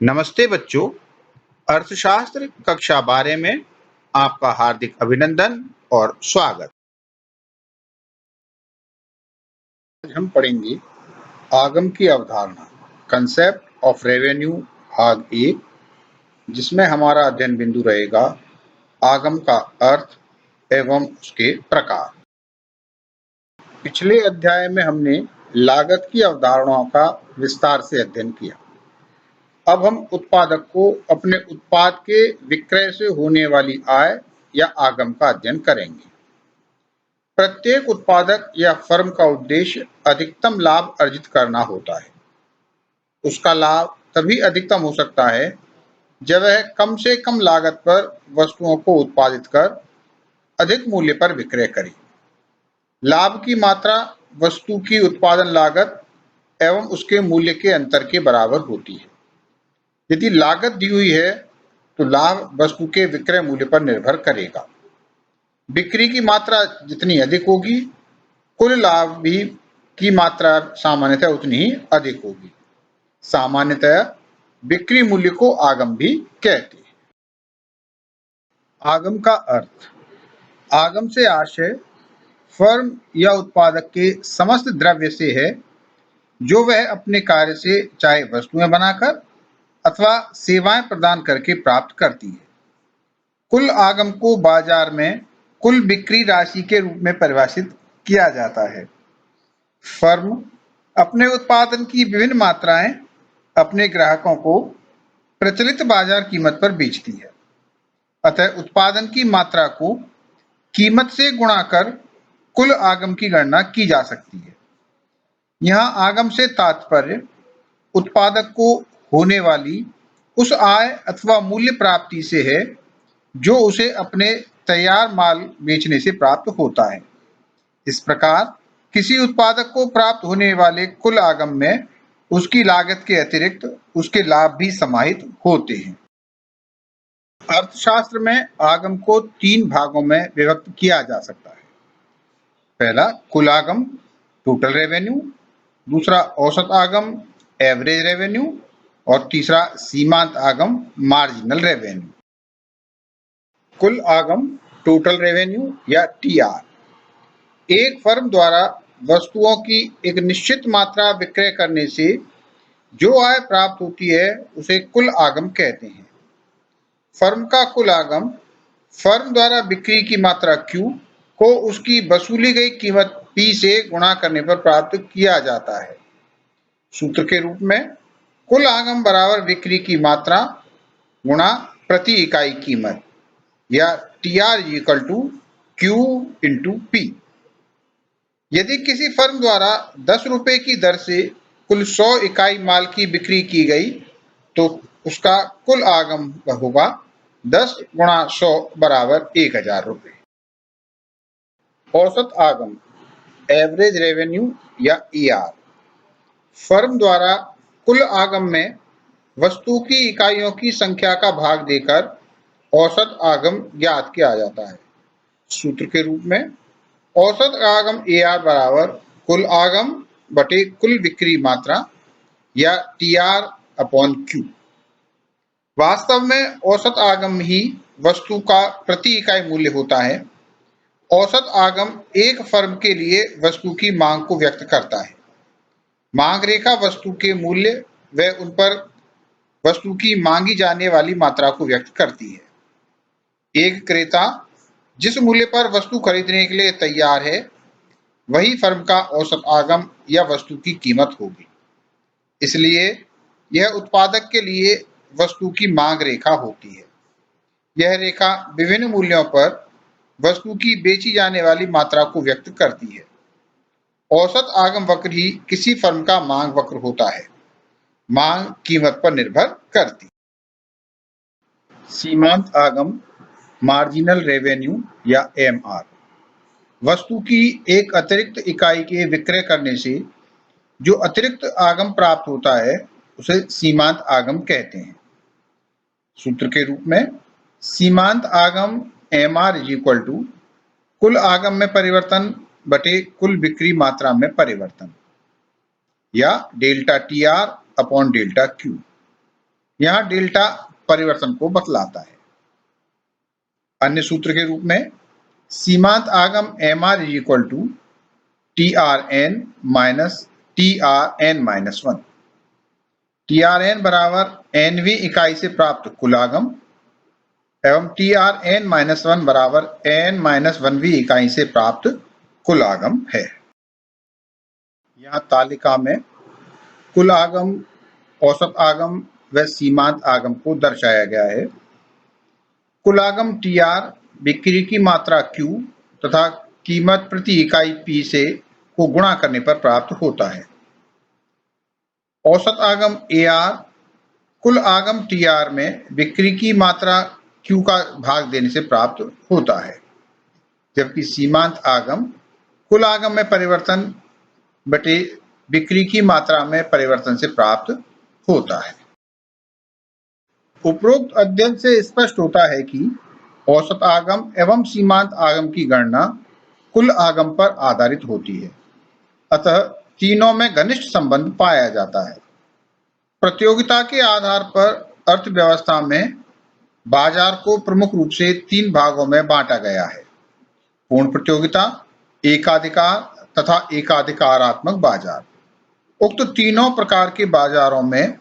नमस्ते बच्चों, अर्थशास्त्र कक्षा 12 में आपका हार्दिक अभिनंदन और स्वागत। आज हम पढ़ेंगे आगम की अवधारणा, कंसेप्ट ऑफ रेवेन्यू भाग 1, जिसमें हमारा अध्ययन बिंदु रहेगा आगम का अर्थ एवं उसके प्रकार। पिछले अध्याय में हमने लागत की अवधारणाओं का विस्तार से अध्ययन किया। अब हम उत्पादक को अपने उत्पाद के विक्रय से होने वाली आय या आगम का अध्ययन करेंगे। प्रत्येक उत्पादक या फर्म का उद्देश्य अधिकतम लाभ अर्जित करना होता है। उसका लाभ तभी अधिकतम हो सकता है जब वह कम से कम लागत पर वस्तुओं को उत्पादित कर अधिक मूल्य पर विक्रय करे। लाभ की मात्रा वस्तु की उत्पादन लागत एवं उसके मूल्य के अंतर के बराबर होती है। यदि लागत दी हुई है तो लाभ वस्तु के विक्रय मूल्य पर निर्भर करेगा। बिक्री की मात्रा जितनी अधिक होगी, कुल लाभ भी की मात्रा सामान्यतः उतनी ही अधिक होगी। सामान्यतः बिक्री मूल्य को आगम भी कहते हैं। आगम का अर्थ। आगम से आशय फर्म या उत्पादक के समस्त द्रव्य से है जो वह अपने कार्य से चाहे वस्तुएं बनाकर अथवा सेवाएं प्रदान करके प्राप्त करती है। कुल आगम को बाजार में कुल बिक्री राशि के रूप में परिभाषित किया जाता है। फर्म अपने उत्पादन की विभिन्न मात्राएं अपने ग्राहकों को प्रचलित बाजार कीमत पर बेचती है। अतः उत्पादन की मात्रा को कीमत से गुणा कर कुल आगम की गणना की जा सकती है। यहाँ आगम से तात्पर्य उत्पादक को होने वाली उस आय अथवा मूल्य प्राप्ति से है जो उसे अपने तैयार माल बेचने से प्राप्त होता है। इस प्रकार किसी उत्पादक को प्राप्त होने वाले कुल आगम में उसकी लागत के अतिरिक्त उसके लाभ भी समाहित होते हैं। अर्थशास्त्र में आगम को 3 भागों में विभक्त किया जा सकता है। पहला कुल आगम, टोटल रेवेन्यू, दूसरा औसत आगम, एवरेज रेवेन्यू, और तीसरा सीमांत आगम, मार्जिनल रेवेन्यू। कुल आगम, टोटल रेवेन्यू या टीआर, एक फर्म द्वारा वस्तुओं की एक निश्चित मात्रा विक्रय करने से जो आय प्राप्त होती है उसे कुल आगम कहते हैं। फर्म का कुल आगम फर्म द्वारा बिक्री की मात्रा Q को उसकी वसूली गई कीमत P से गुणा करने पर प्राप्त किया जाता है। सूत्र के रूप में कुल आगम बराबर बिक्री की मात्रा गुणा प्रति इकाई कीमत, या TR equal to Q into P। यदि किसी फर्म द्वारा 10 रुपए की दर से कुल 100 इकाई माल की बिक्री की गई तो उसका कुल आगम होगा 10 गुणा 100 बराबर 1000 रुपए। औसत आगम, एवरेज रेवेन्यू या ER, फर्म द्वारा कुल आगम में वस्तु की इकाइयों की संख्या का भाग देकर औसत आगम ज्ञात किया जाता है। सूत्र के रूप में औसत आगम AR बराबर कुल आगम बटे कुल बिक्री मात्रा, या TR अपॉन Q। वास्तव में औसत आगम ही वस्तु का प्रति इकाई मूल्य होता है। औसत आगम एक फर्म के लिए वस्तु की मांग को व्यक्त करता है। मांग रेखा वस्तु के मूल्य व उन पर वस्तु की मांगी जाने वाली मात्रा को व्यक्त करती है। एक क्रेता जिस मूल्य पर वस्तु खरीदने के लिए तैयार है वही फर्म का औसत आगम या वस्तु की कीमत होगी। इसलिए यह उत्पादक के लिए वस्तु की मांग रेखा होती है। यह रेखा विभिन्न मूल्यों पर वस्तु की बेची जाने वाली मात्रा को व्यक्त करती है। औसत आगम वक्र ही किसी फर्म का मांग वक्र होता है। मांग कीमत पर निर्भर करती है। सीमांत आगम, मार्जिनल रेवेन्यू या MR, वस्तु की एक अतिरिक्त इकाई के विक्रय करने से जो अतिरिक्त आगम प्राप्त होता है उसे सीमांत आगम कहते हैं। सूत्र के रूप में सीमांत आगम MR इज इक्वल टू कुल आगम में परिवर्तन बटे कुल बिक्री मात्रा में परिवर्तन, या delta TR upon delta Q। यहाँ डेल्टा परिवर्तन को बतलाता है। अन्य सूत्र के रूप में सीमांत आगम mr is equal to TRN minus TRN-1। TRN बराबर nवीं इकाई से प्राप्त कुल आगम एवं TRN-1 बराबर n-1वीं इकाई से प्राप्त कुल आगम है। यहाँ तालिका में कुल आगम, औसत आगम व सीमांत आगम को दर्शाया गया है। कुल आगम TR बिक्री की मात्रा Q तथा कीमत प्रति इकाई P से को गुणा करने पर प्राप्त होता है। औसत आगम AR कुल आगम TR में बिक्री की मात्रा Q का भाग देने से प्राप्त होता है, जबकि सीमांत आगम कुल आगम में परिवर्तन बटे बिक्री की मात्रा में परिवर्तन से प्राप्त होता है। उपरोक्त अध्ययन से स्पष्ट होता है कि औसत आगम एवं सीमांत आगम की गणना कुल आगम पर आधारित होती है, अतः तीनों में घनिष्ठ संबंध पाया जाता है। प्रतियोगिता के आधार पर अर्थव्यवस्था में बाजार को प्रमुख रूप से 3 भागों में बांटा गया है: पूर्ण प्रतियोगिता, एकाधिकार तथा एकाधिकारात्मक बाजार। उक्त तीनों प्रकार के बाजारों में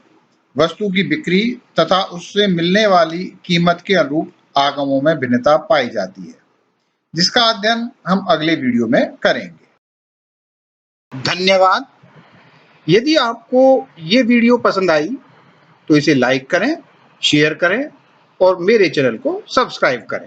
वस्तु की बिक्री तथा उससे मिलने वाली कीमत के अनुरूप आगमों में भिन्नता पाई जाती है, जिसका अध्ययन हम अगले वीडियो में करेंगे। धन्यवाद। यदि आपको ये वीडियो पसंद आई तो इसे लाइक करें, शेयर करें और मेरे चैनल को सब्सक्राइब करें।